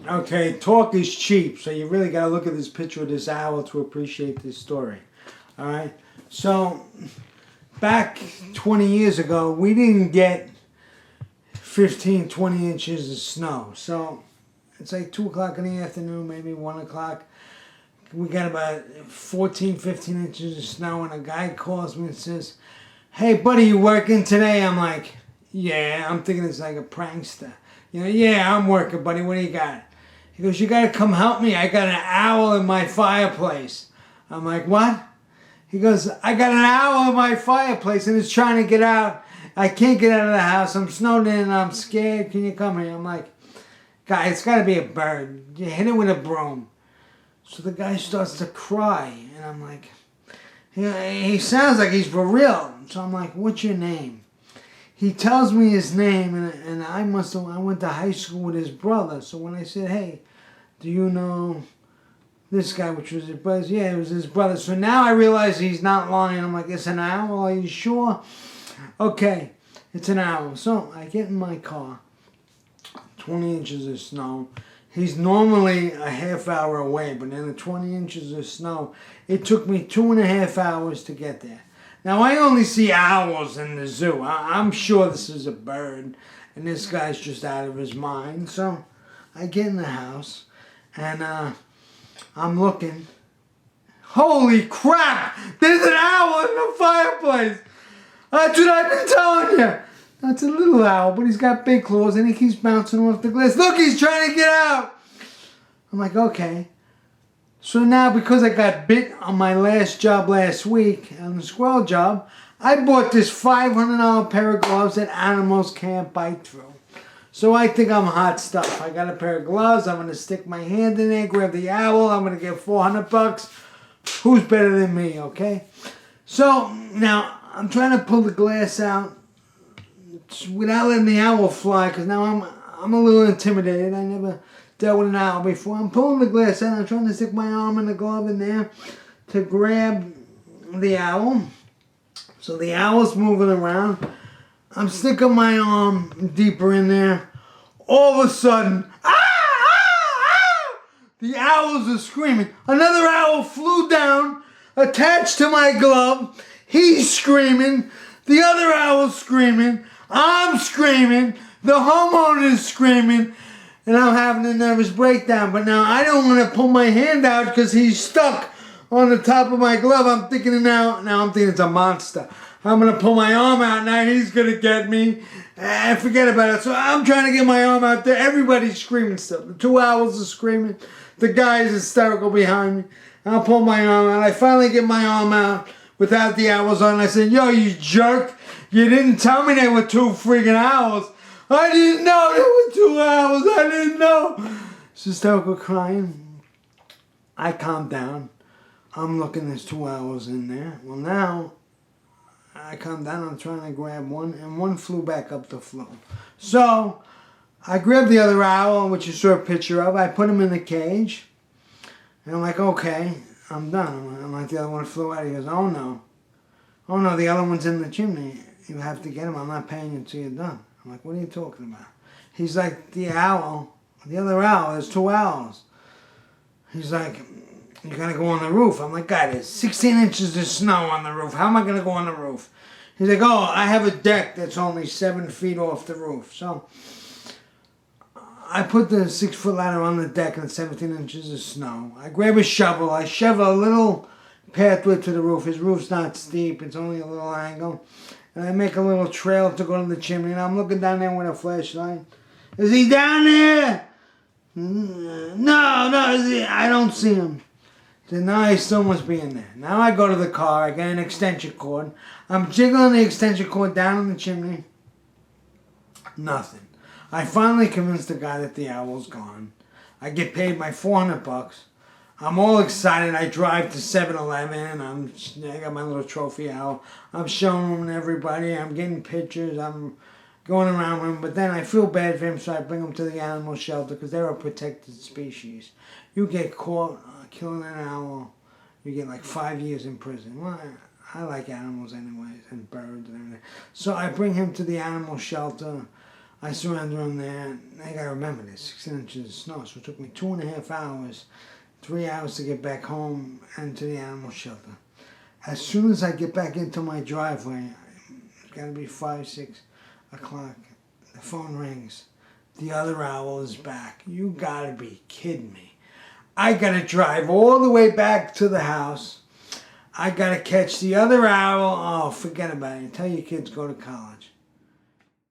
Okay, talk is cheap, so you really got to look at this picture of this owl to appreciate this story. All right? So, back 20 years ago, we didn't get 15, 20 inches of snow. So, it's like 2 o'clock in the afternoon, maybe 1 o'clock. We got about 14, 15 inches of snow, and a guy calls me and says, "Hey, buddy, you working today?" I'm like, "Yeah." I'm thinking it's like a prankster. "Yeah, I'm working, buddy. What do you got?" He goes, "You got to come help me. I got an owl in my fireplace." I'm like, "What?" He goes, "I got an owl in my fireplace, and it's trying to get out. I can't get out of the house. I'm snowed in, and I'm scared. Can you come here?" I'm like, "Guy, it's got to be a bird. You hit it with a broom." So the guy starts to cry, and I'm like, he sounds like he's for real. So I'm like, "What's your name?" He tells me his name, and I went to high school with his brother. So when I said, "Hey, do you know this guy," which was his brother? Yeah, it was his brother. So now I realize he's not lying. I'm like, "It's an owl? Are you sure?" "Okay, it's an owl." So I get in my car, 20 inches of snow. He's normally a half hour away, but in the 20 inches of snow, it took me 2.5 hours to get there. Now, I only see owls in the zoo. I'm sure this is a bird, and this guy's just out of his mind. So I get in the house, and I'm looking. Holy crap! There's an owl in the fireplace! That's what I've been telling you! That's a little owl, but he's got big claws, and he keeps bouncing off the glass. Look, he's trying to get out! I'm like, okay. So now, because I got bit on my last job last week, on the squirrel job, I bought this $500 pair of gloves that animals can't bite through. So I think I'm hot stuff. I got a pair of gloves. I'm going to stick my hand in there, grab the owl. I'm going to get $400. Who's better than me, okay? So now I'm trying to pull the glass out without letting the owl fly, because now I'm a little intimidated. I never dealt with an owl before. I'm pulling the glass out. I'm trying to stick my arm in the glove in there to grab the owl. So the owl's moving around. I'm sticking my arm deeper in there. All of a sudden, the owls are screaming. Another owl flew down, attached to my glove. He's screaming. The other owl's screaming. I'm screaming. The homeowner's screaming. And I'm having a nervous breakdown. But now I don't want to pull my hand out because he's stuck on the top of my glove. I'm thinking now I'm thinking it's a monster. I'm going to pull my arm out. Now he's going to get me. And forget about it. So I'm trying to get my arm out there. Everybody's screaming still. The 2 owls are screaming. The guy's hysterical behind me. I'll pull my arm out. I finally get my arm out without the owls on. I said, "Yo, you jerk. You didn't tell me there were 2 freaking owls. I didn't know there were 2 owls. I didn't know." She's hysterical crying. I calm down. I'm looking, there's 2 owls in there. Well, now I calm down. I'm trying to grab one, and one flew back up the floor. So I grabbed the other owl, which you saw a picture of. I put him in the cage. And I'm like, okay, I'm done. I'm like, the other one flew out. He goes, "Oh, no. Oh, no, the other one's in the chimney. You have to get him. I'm not paying you until you're done." I'm like, "What are you talking about?" He's like, the other owl, there's 2 owls. He's like, "You gotta go on the roof." I'm like, "God, there's 16 inches of snow on the roof. How am I gonna go on the roof?" He's like, "Oh, I have a deck that's only 7 feet off the roof." So I put the 6-foot ladder on the deck and 17 inches of snow. I grab a shovel. I shovel a little pathway to the roof. His roof's not steep. It's only a little angle. And I make a little trail to go to the chimney. And I'm looking down there with a flashlight. "Is he down there?" No, I don't see him." Then now he still must be in there. Now I go to the car. I get an extension cord. I'm jiggling the extension cord down in the chimney. Nothing. I finally convinced the guy that the owl's gone. I get paid my $400. I'm all excited. I drive to 7-Eleven. I got my little trophy owl. I'm showing him to everybody. I'm getting pictures. I'm going around with him. But then I feel bad for him, so I bring him to the animal shelter because they're a protected species. You get caught killing an owl, you get like 5 years in prison. Well, I like animals anyways, and birds and everything. So I bring him to the animal shelter. I surrendered them there. I gotta remember this, 16 inches of snow, so it took me 2.5 hours, 3 hours to get back home and to the animal shelter. As soon as I get back into my driveway, it's gotta be 5, 6 o'clock, the phone rings. The other owl is back. You gotta be kidding me. I gotta drive all the way back to the house. I gotta catch the other owl. Oh, forget about it. Tell your kids go to college.